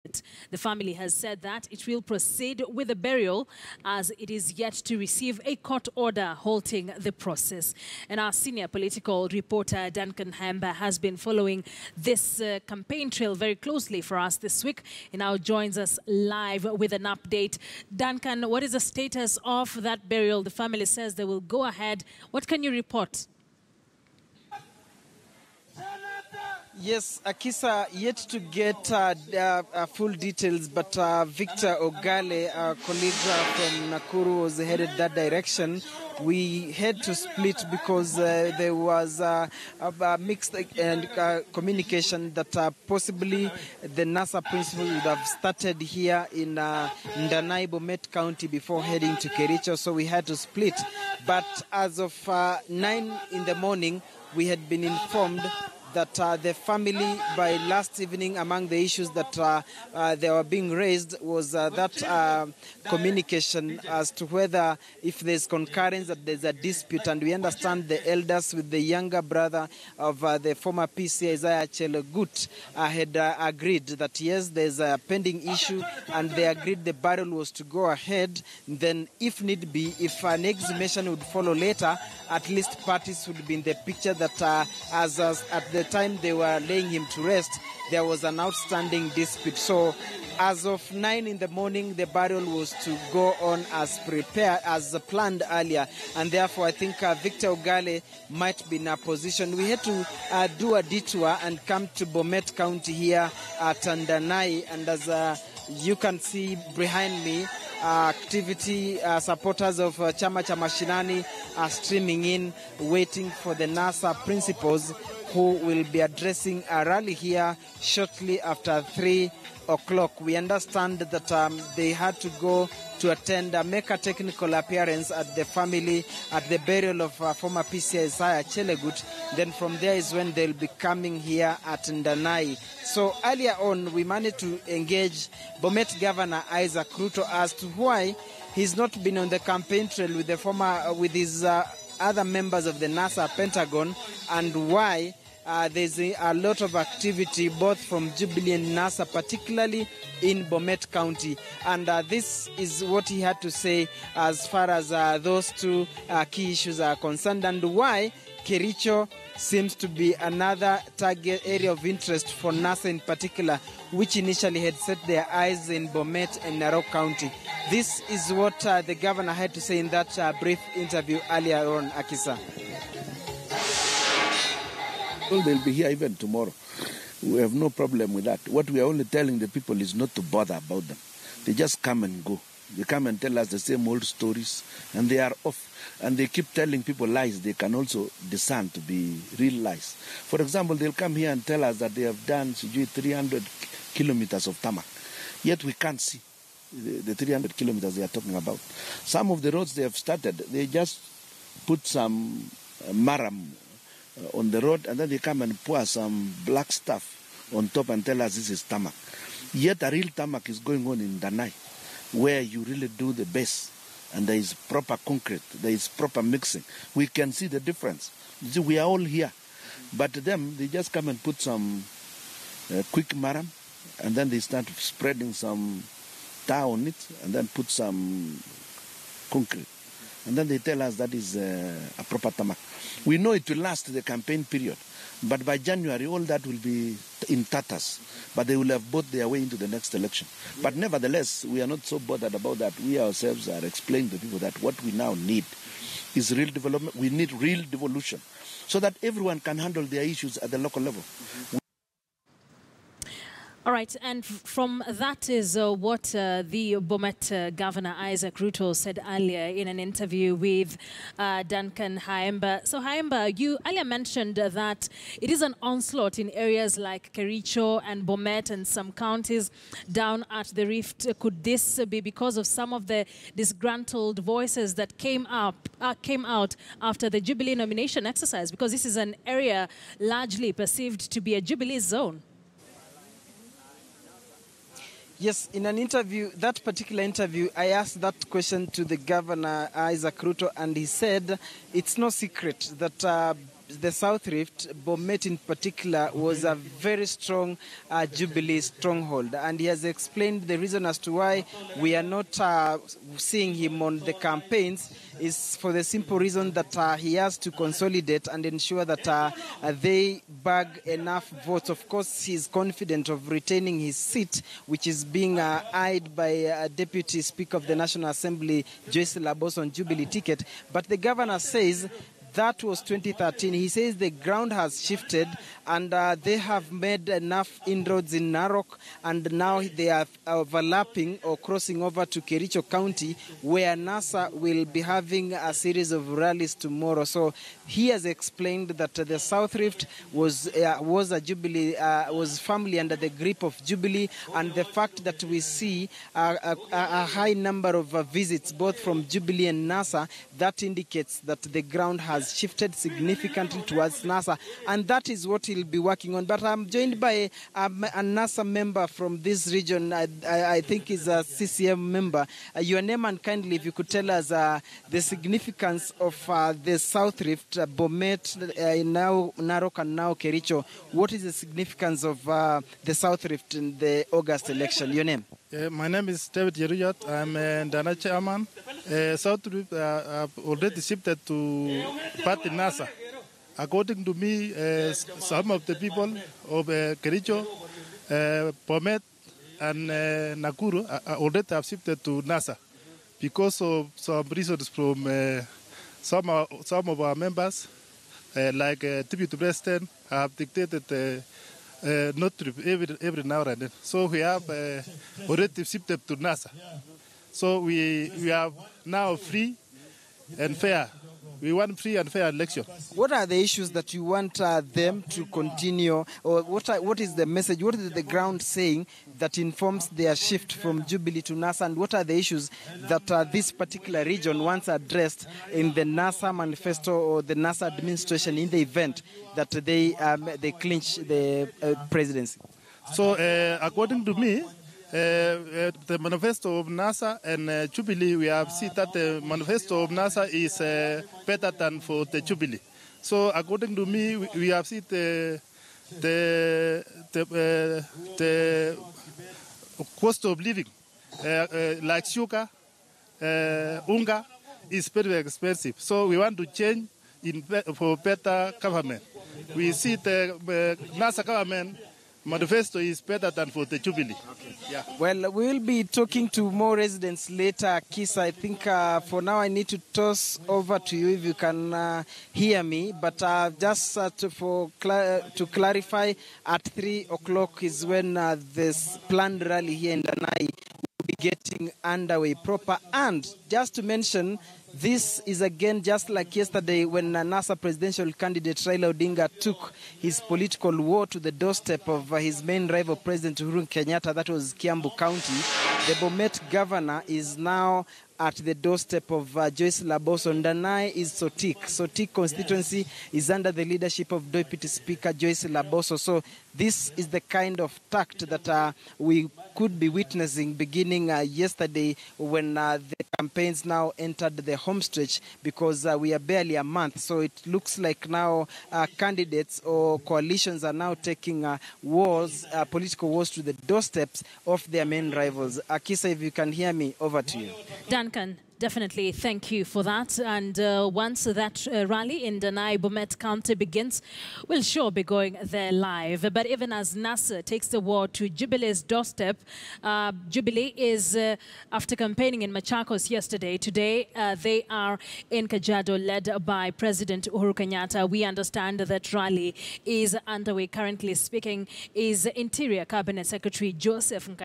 The family has said that it will proceed with the burial as it is yet to receive a court order halting the process. And our senior political reporter, Duncan Hamba, has been following this campaign trail very closely for us this week. He now joins us live with an update. Duncan, what is the status of that burial? The family says they will go ahead. What can you report? Yes, Akisa, yet to get full details, but Victor Ogale, our colleague from Nakuru, was headed that direction. We had to split because there was a mixed communication that possibly the NASA principal would have started here in Ndanai, Bomet County before heading to Kericho, so we had to split. But as of 9 in the morning, we had been informed that the family, by last evening, among the issues that they were being raised was that communication as to whether if there's concurrence that there's a dispute. And we understand the elders with the younger brother of the former PC, Isaiah Chelegut, had agreed that yes, there's a pending issue, and they agreed the burial was to go ahead. Then, if need be, if an exhumation would follow later, at least parties would be in the picture that as at the time they were laying him to rest, there was an outstanding dispute. So as of 9 in the morning, the burial was to go on as planned earlier. And therefore, I think Victor Ogale might be in a position. We had to do a detour and come to Bomet County here at Ndanai. And as you can see behind me, supporters of Chama Cha Mashinani are streaming in, waiting for the NASA principals who will be addressing a rally here shortly after 3 o'clock. We understand that they had to go to attend, make a technical appearance at the family, at the burial of former PCI Isaiah Chelegut. Then from there is when they'll be coming here at Ndanai. So earlier on, we managed to engage Bomet Governor Isaac Ruto as to why he's not been on the campaign trail with the with his other members of the NASA Pentagon, and why there's a lot of activity both from Jubilee and NASA, particularly in Bomet County. And this is what he had to say as far as those two key issues are concerned, and why Kericho seems to be another target area of interest for NASA in particular, which initially had set their eyes in Bomet and Narok County. This is what the governor had to say in that brief interview earlier on, Akisa. Well, they'll be here even tomorrow. We have no problem with that. What we are only telling the people is not to bother about them. They just come and go. They come and tell us the same old stories, and they are off. And they keep telling people lies they can also discern to be real lies. For example, they'll come here and tell us that they have done 300 kilometers of tarmac. Yet we can't see the 300 kilometers they are talking about. Some of the roads they have started, they just put some maram on the road, and then they come and pour some black stuff on top and tell us this is tarmac. Yet a real tarmac is going on in Danai, where you really do the base, and there is proper concrete, there is proper mixing. We can see the difference. You see, we are all here. But them, they just come and put some quick maram, and then they start spreading some tar on it, and then put some concrete. And then they tell us that is a proper tarmac. We know it will last the campaign period, but by January all that will be in tatters. But they will have bought their way into the next election. But nevertheless, we are not so bothered about that. We ourselves are explaining to people that what we now need is real development. We need real devolution so that everyone can handle their issues at the local level. All right, and from that is what the Bomet Governor Isaac Ruto said earlier in an interview with Duncan Haemba. So Haemba, you earlier mentioned that it is an onslaught in areas like Kericho and Bomet and some counties down at the Rift. Could this be because of some of the disgruntled voices that came out after the Jubilee nomination exercise? Because this is an area largely perceived to be a Jubilee zone. Yes, in an interview, that particular interview, I asked that question to the governor, Isaac Ruto, and he said it's no secret that the South Rift, Bomet in particular, was a very strong Jubilee stronghold. And he has explained the reason as to why we are not seeing him on the campaigns is for the simple reason that he has to consolidate and ensure that they bag enough votes. Of course, he's confident of retaining his seat, which is being eyed by Deputy Speaker of the National Assembly, Joyce Labos, on Jubilee ticket. But the governor says that was 2013. He says the ground has shifted and they have made enough inroads in Narok, and now they are overlapping or crossing over to Kericho County, where NASA will be having a series of rallies tomorrow. So he has explained that the South Rift was a Jubilee, was firmly under the grip of Jubilee, and the fact that we see a high number of visits both from Jubilee and NASA, that indicates that the ground has shifted significantly towards NASA, and that is what he'll be working on. But I'm joined by a NASA member from this region. I think is a CCM member. Your name, and kindly if you could tell us the significance of the South Rift, Bomet, now Narok and now Kericho. What is the significance of the South Rift in the August election? Your name? My name is David Yeruyat. I'm a Dana chairman. South Rift have already shifted to party NASA. According to me, some of the people of Kericho, Bomet, and Nakuru already have shifted to NASA because of some reasons from some of our members, like Deputy President, have dictated not every now and then. So we have already shifted to NASA. So we are now free and fair. We want free and fair election. What are the issues that you want them to continue, or what is the message, what is the ground saying that informs their shift from Jubilee to NASA, and what are the issues that this particular region wants addressed in the NASA manifesto or the NASA administration in the event that they clinch the presidency? So according to me, the manifesto of NASA and Jubilee, we have seen that the manifesto of NASA is better than for the Jubilee. So according to me, we have seen the cost of living, like sugar, unga, is very expensive. So we want to change for better government. We see the NASA government manifesto is better than for the Jubilee. Okay. Yeah. Well, we'll be talking to more residents later, Kiss. I think for now I need to toss over to you if you can hear me. But just to clarify, at 3 o'clock is when this planned rally here in Danai will be getting underway proper. And just to mention, this is again just like yesterday when NASA presidential candidate Raila Odinga took his political war to the doorstep of his main rival, President Uhuru Kenyatta. That was Kiambu County. The Bomet governor is now at the doorstep of Joyce Laboso. Danai is Sotik. Sotik constituency is under the leadership of Deputy Speaker Joyce Laboso. So this is the kind of tact that we could be witnessing beginning yesterday when the campaigns now entered the home stretch, because we are barely a month. So it looks like now candidates or coalitions are now taking political wars to the doorsteps of their main rivals. Akisa, if you can hear me, over to you. Duncan, definitely thank you for that. And once that rally in Danai Bomet County begins, we'll sure be going there live. But even as NASA takes the war to Jubilee's doorstep, Jubilee is, after campaigning in Machakos yesterday, today they are in Kajiado, led by President Uhuru Kenyatta. We understand that rally is underway. Currently speaking is Interior Cabinet Secretary Joseph